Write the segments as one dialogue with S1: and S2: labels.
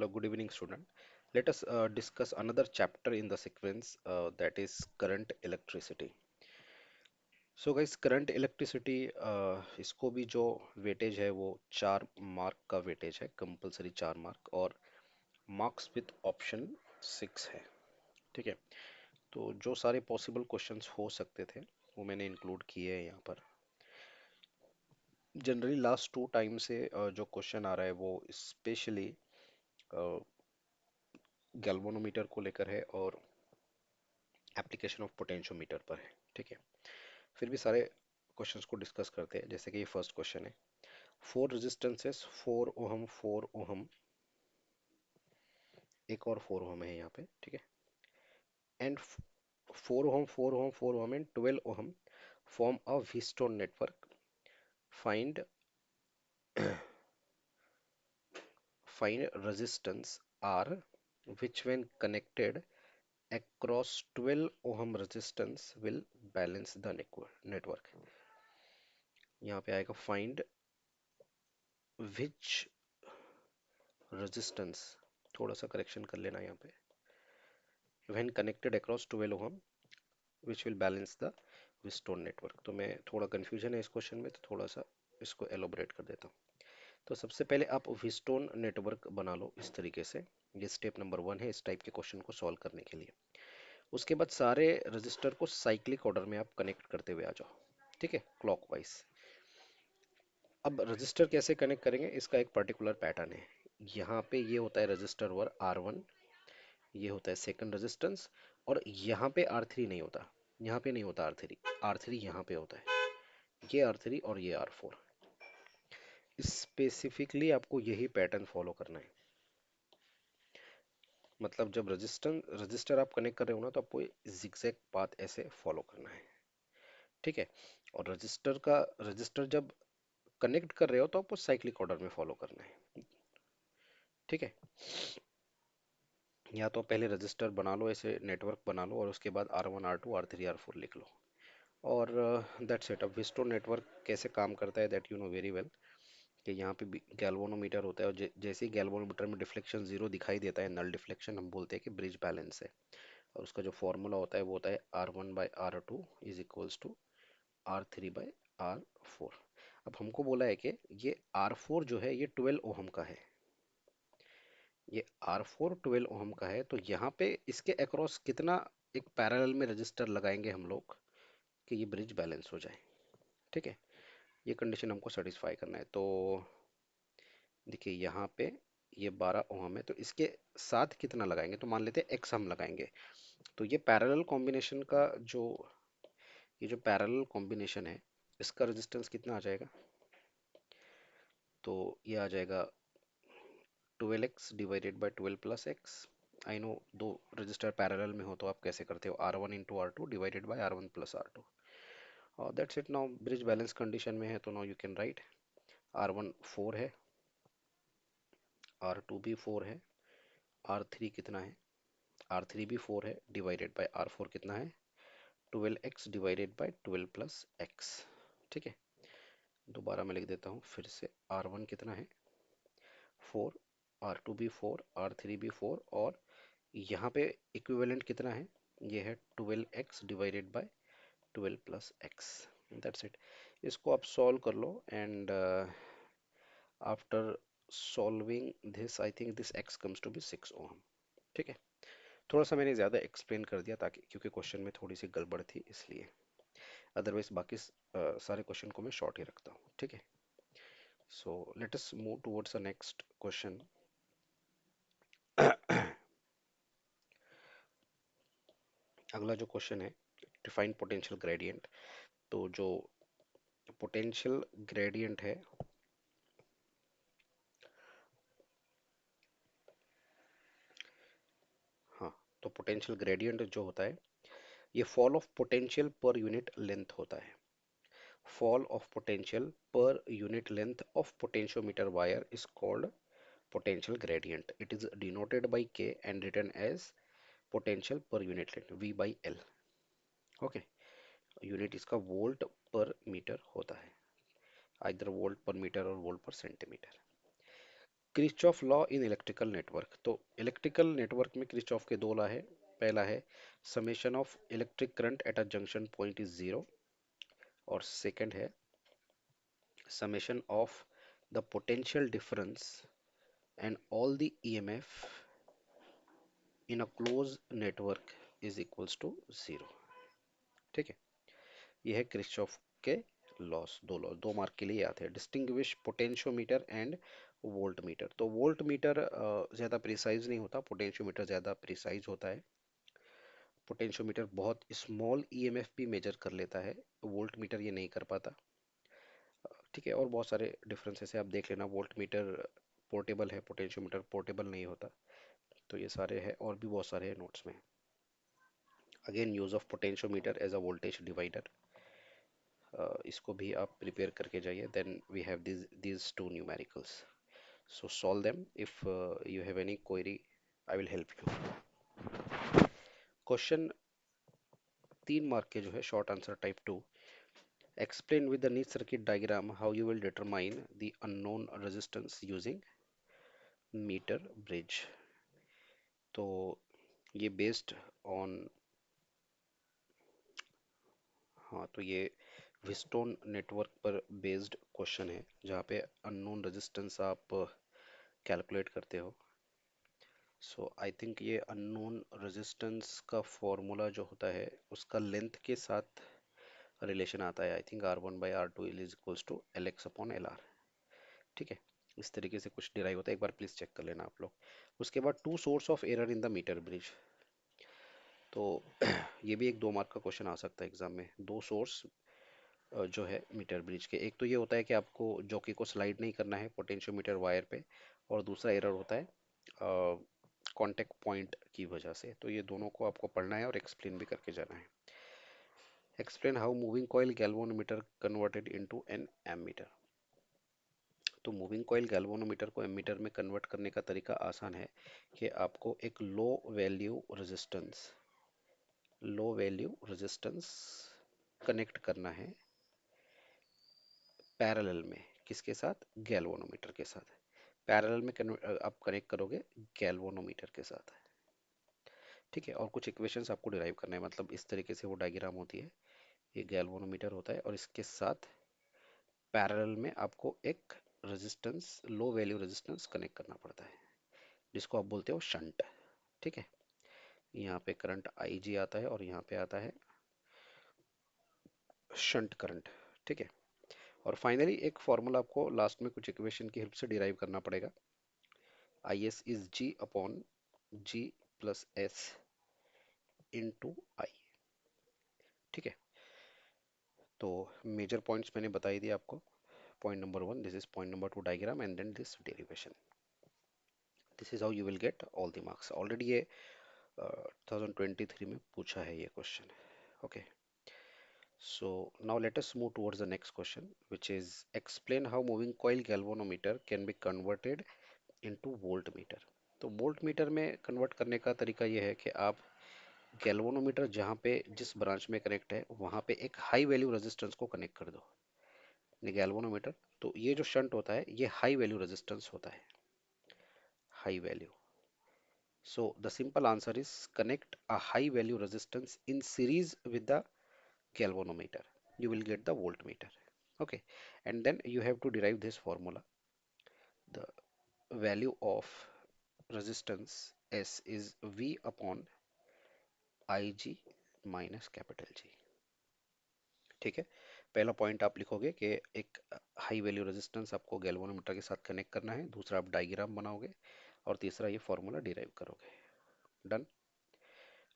S1: Hello, good evening, student. Let us discuss another chapter in the sequence that is current electricity. So, guys, current electricity इसको भी जो weightage है वो 4 mark का weightage है, compulsory 4 mark, और marks with option 6 है। ठीक है, तो जो सारे पॉसिबल क्वेश्चंस हो सकते थे वो मैंने इंक्लूड किए हैं यहाँ पर। जनरली लास्ट 2 टाइम से जो क्वेश्चन आ रहा है वो स्पेशली गैल्वेनोमीटर को लेकर है और एप्लीकेशन ऑफ पोटेंशियोमीटर पर है। ठीक है, फिर भी सारे क्वेश्चंस को डिस्कस करते हैं। जैसे कि ये फर्स्ट क्वेश्चन है, फोर रेजिस्टेंसेस 4 ओहम 4 ओहम, एक और 4 ओहम है यहाँ पे। ठीक है, and 4 ohm 4 ohm 4 ohm and 12 ohm form a Wheatstone network. Find find resistance R which when connected across 12 ohm resistance will balance the network। यहाँ पे आएगा फाइंड which resistance, थोड़ा सा करेक्शन कर लेना यहाँ पे, when connected across 12 ohm which will balance the Wheatstone network। तो मैं थोड़ा कंफ्यूजन है इस क्वेश्चन में, तो थोड़ा सा इसको एलोबरेट कर देता हूँ। तो सबसे पहले आप Wheatstone नेटवर्क बना लो इस तरीके से। ये स्टेप नंबर 1 है इस टाइप के क्वेश्चन को सॉल्व करने के लिए। उसके बाद सारे रजिस्टर को साइक्लिक ऑर्डर में आप कनेक्ट करते हुए आ जाओ। ठीक है, क्लॉकवाइज। अब रजिस्टर कैसे कनेक्ट करेंगे, इसका एक पर्टिकुलर पैटर्न है। यहाँ पे ये होता है रजिस्टर वर R1, ये होता है सेकंड रेजिस्टेंस, और यहाँ पे R3 नहीं होता, यहाँ पे नहीं होता R3, R3 यहाँ पे होता है। ये R3 और ये R4। स्पेसिफिकली आपको यही पैटर्न फॉलो करना है। मतलब जब रजिस्टर आप कनेक्ट कर रहे हो ना, तो आपको जिगजैग पाथ ऐसे फॉलो करना है। ठीक है, और रजिस्टर जब कनेक्ट कर रहे हो तो आपको साइक्लिक ऑर्डर में फॉलो करना है। ठीक है, या तो पहले रजिस्टर बना लो, ऐसे नेटवर्क बना लो, और उसके बाद R1 R2 R3 R4 लिख लो, और दैट्स इट। अब विस्टोन नेटवर्क कैसे काम करता है that you know very well, कि यहाँ पे गैल्वेनोमीटर होता है, और जैसे ही गैल्वेनोमीटर में डिफ्लेक्शन जीरो दिखाई देता है, नल डिफ्लेक्शन, हम बोलते हैं कि ब्रिज बैलेंस है। और उसका जो फॉर्मूला होता है वो होता है R1/R2 is equals to R3/R4। अब हमको बोला है कि ये R4 जो है ये 12 ओहम का है, ये R4 12 ओहम का है, तो यहाँ पे इसके अक्रॉस कितना एक पैरेलल में रजिस्टर लगाएंगे हम लोग कि ये ब्रिज बैलेंस हो जाए। ठीक है, ये कंडीशन हमको सेटिस्फाई करना है। तो देखिए यहाँ पे ये 12 ओहम है, तो इसके साथ कितना लगाएंगे, तो मान लेते हैं x हम लगाएंगे। तो ये पैरेलल कॉम्बिनेशन का जो ये जो पैरेलल कॉम्बिनेशन है, इसका रेजिस्टेंस कितना आ जाएगा, तो ये आ जाएगा 12x divided by 12 plus x. I know दो रजिस्टर पैरेलल में हो तो आप कैसे करते हो, R1 into R2 divided by R1 plus R2, और that's it. Now bridge balance condition में है, तो now you can write R1 4 है, R2 भी 4 है, R3 कितना है, R3 भी 4 है, डिवाइडेड बाई R4 कितना है, 12x divided by 12 plus x. ठीक है, दोबारा मैं लिख देता हूँ फिर से। R1 कितना है 4, R2 भी 4, R3 भी 4, और यहाँ पे इक्विवेलेंट कितना है, ये है 12x divided by 12 plus x. That's it. इसको आप सॉल्व कर लो, and after solving this I think this x comes to be 6 ohm. ठीक है, थोड़ा सा मैंने ज़्यादा एक्सप्लेन कर दिया, ताकि क्योंकि क्वेश्चन में थोड़ी सी गड़बड़ थी इसलिए। अदरवाइज बाकी सारे क्वेश्चन को मैं शॉर्ट ही रखता हूँ। ठीक है, so let us move towards the next question. अगला जो क्वेश्चन है, डिफाइन पोटेंशियल ग्रेडियंट। तो जो पोटेंशियल ग्रेडियंट है, हाँ, तो पोटेंशियल ग्रेडियंट जो होता है, ये fall of potential per unit length होता है। Fall of potential per unit length of potentiometer wire is called potential gradient. It is denoted by K and written as potential per unit length V by L। Okay, unit इसका volt पर metre होता है, either volt पर metre और volt पर centimetre. Kirchhoff law in electrical network. तो electrical network में Kirchhoff के दो लॉ है। पहला है summation of electric current at a junction point is zero, और सेकंड है summation of the potential difference and all the EMF in a closed network is equals to zero। ठीक है, यह है क्रिस्चॉफ के लॉस। दो मार्क के लिए आते हैं। Distinguish potentiometer and volt meter. तो वोल्ट मीटर ज़्यादा प्रिसाइज नहीं होता, पोटेंशियोमीटर ज़्यादा प्रिसाइज होता है। पोटेंशियोमीटर बहुत स्मॉल ईएमएफ भी मेजर कर लेता है, वोल्ट मीटर ये नहीं कर पाता। ठीक है, और बहुत सारे डिफरेंसेस है, आप देख लेना। वोल्ट मीटर पोर्टेबल है, पोटेंशियोमीटर पोर्टेबल नहीं होता। तो ये सारे हैं, और भी बहुत सारे हैं नोट्स में। Again use of potentiometer as a voltage divider, इसको भी आप प्रिपेयर करके जाइए। Then we have these two numericals, so solve them। if you have any query I will help you। Question 3 mark के जो है, short answer type 2। Explain with the neat circuit diagram how you will determine the unknown resistance using meter bridge. तो ये based on, हाँ, तो ये Wheatstone network पर based question है, जहाँ पे अननोन रेजिस्टेंस आप कैलकुलेट करते हो। सो आई थिंक ये अननोन रेजिस्टेंस का फॉर्मूला जो होता है, उसका लेंथ के साथ रिलेशन आता है। I think R1/R2 is equals to LX upon LR। ठीक है, इस तरीके से कुछ डिराइव होता है, एक बार प्लीज चेक कर लेना आप लोग। उसके बाद two source of error in the meter bridge. तो ये भी एक 2 मार्क का क्वेश्चन आ सकता है एग्जाम में। दो सोर्स जो है मीटर ब्रिज के, एक तो ये होता है कि आपको जॉकी को स्लाइड नहीं करना है पोटेंशियोमीटर वायर पे, और दूसरा एरर होता है कांटेक्ट पॉइंट की वजह से। तो ये दोनों को आपको पढ़ना है और एक्सप्लेन भी करके जाना है। Explain how moving coil galvanometer converted into an ammeter. तो मूविंग कॉइल गैल्वेनोमीटर को एमीटर में कन्वर्ट करने का तरीका आसान है कि आपको एक लो वैल्यू रेजिस्टेंस कनेक्ट करना है पैरेलल में। किसके साथ? गैल्वेनोमीटर के साथ। पैरेलल में आप कनेक्ट करोगे गैल्वेनोमीटर के साथ। ठीक है, और कुछ इक्वेशंस आपको डिराइव करना है, मतलब इस तरीके से वो डायग्राम होती है। ये गैल्वेनोमीटर होता है, और इसके साथ पैरेलल में आपको एक resistance, low value resistance connect करना पड़ता है, जिसको आप बोलते हो शंट। ठीक है, यहाँ पे करंट IG आता है, और यहाँ पे आता है शंट करंट। ठीक है, और फाइनली एक फॉर्मूला आपको लास्ट में कुछ इक्वेशन की हेल्प से डिराइव करना पड़ेगा। IS is G upon G plus S into I। ठीक है, तो मेजर पॉइंट्स मैंने बता ही दिया आपको। Point number 1, this is point number 2 diagram, and then this derivation. This is how you will get all the marks. Already ये 2023 में पूछा है ये question. Okay, so now let us move towards the next question, which is explain how moving coil galvanometer can be converted into voltmeter। तो volt meter में convert करने का तरीका ये है कि आप गैल्वेनोमीटर जहाँ पे जिस ब्रांच में कनेक्ट है, वहाँ पे एक हाई वैल्यू रेजिस्टेंस को कनेक्ट कर दो। गैल्वेनोमीटर, तो ये जो शंट होता है, ये हाई वैल्यू रेजिस्टेंस होता है, high value. So the simple answer is connect a high value resistance in series with the galvanometer. You will get the voltmeter. Okay, and then you have to derive this formula. The value of resistance S is V upon IG minus capital G। ठीक है, पहला point आप लिखोगे कि एक high value resistance आपको galvanometer के साथ कनेक्ट करना है, दूसरा आप डायग्राम बनाओगे, और तीसरा ये फॉर्मूला डिराइव करोगे। Done.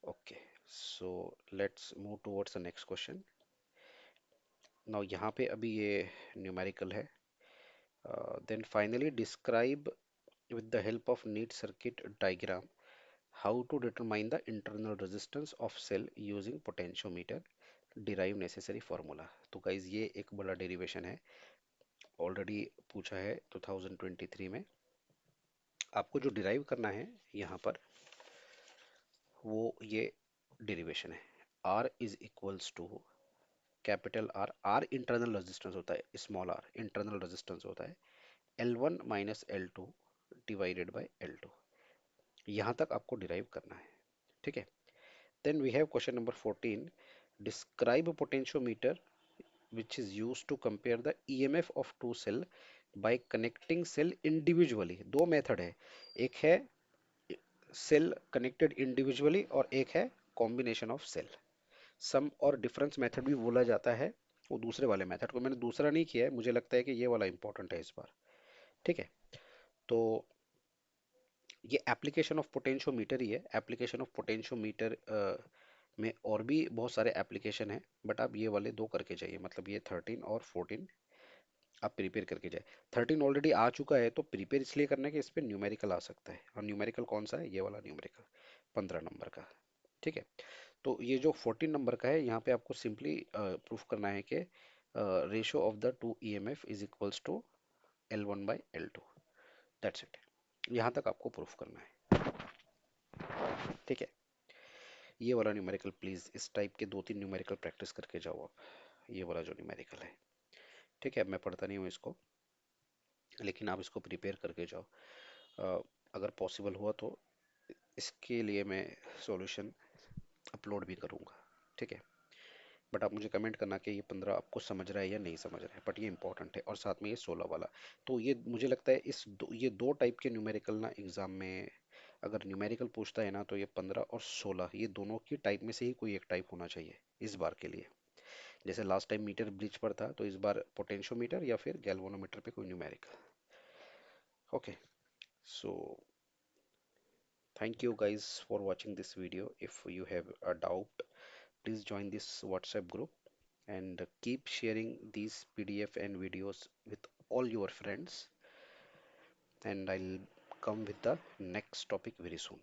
S1: Okay, so let's move towards the next question. Now यहाँ पे अभी ये न्यूमेरिकल है। Then finally describe with the help of neat circuit diagram how to determine the internal resistance of cell using potentiometer, derive necessary formula। तो guys ये एक बड़ा derivation है, ऑलरेडी पूछा है 2023 में। आपको जो डिराइव करना है यहाँ पर, वो ये डेरिवेशन है। R is equals to capital R, R internal resistance होता है, स्मॉल r इंटरनल रेजिस्टेंस होता है, L1 minus L2 divided by L2। यहाँ तक आपको डिराइव करना है, ठीक है। Then we have question number 14, describe potentiometer which is used to compare the EMF of two cell by connecting cell individually। दो मेथड है, एक है सेल कनेक्टेड इंडिविजुअली और एक है कॉम्बिनेशन ऑफ सेल। सम और डिफरेंस मेथड भी बोला जाता है, वो दूसरे वाले मेथड को मैंने दूसरा नहीं किया है, मुझे लगता है कि ये वाला इंपॉर्टेंट है इस बार, ठीक है। तो ये एप्लीकेशन ऑफ पोटेंशियोमीटर ही है। एप्लीकेशन ऑफ पोटेंशियोमीटर में और भी बहुत सारे एप्लीकेशन हैं, बट आप ये वाले दो करके जाइए, मतलब ये 13 और 14 आप प्रिपेयर करके जाए। 13 ऑलरेडी आ चुका है, तो प्रिपेयर इसलिए करना है कि इस पे न्यूमेरिकल आ सकता है, और न्यूमेरिकल कौन सा है, ये वाला न्यूमेरिकल 15 नंबर का, ठीक है। तो ये जो 14 नंबर का है, यहाँ पे आपको सिंपली प्रूफ करना है कि ratio of the two EMF is equals to L1 by L2, that's it. यहाँ तक आपको प्रूफ करना है, ठीक है। ये वाला न्यूमेरिकल प्लीज इस टाइप के दो तीन न्यूमेरिकल प्रैक्टिस करके जाओ आप, ये वाला जो न्यूमेरिकल है, ठीक है। मैं पढ़ता नहीं हूँ इसको, लेकिन आप इसको प्रिपेयर करके जाओ। अगर पॉसिबल हुआ तो इसके लिए मैं सॉल्यूशन अपलोड भी करूँगा, ठीक है। बट आप मुझे कमेंट करना कि ये 15 आपको समझ रहा है या नहीं समझ रहा है, बट ये इंपॉर्टेंट है। और साथ में ये 16 वाला, तो ये मुझे लगता है ये दो टाइप के न्यूमेरिकल ना एग्जाम में अगर न्यूमेरिकल पूछता है ना, तो ये 15 और 16 ये दोनों की टाइप में से ही कोई एक टाइप होना चाहिए इस बार के लिए। जैसे लास्ट टाइम मीटर ब्रिज पर था, तो इस बार पोटेंशियोमीटर या फिर गैल्वेनोमीटर पे कोई numerical. Okay, so thank you guys for watching this video. If you have a doubt, please join this WhatsApp group and keep sharing these PDF and videos with all your friends. And I'll come with the next topic very soon.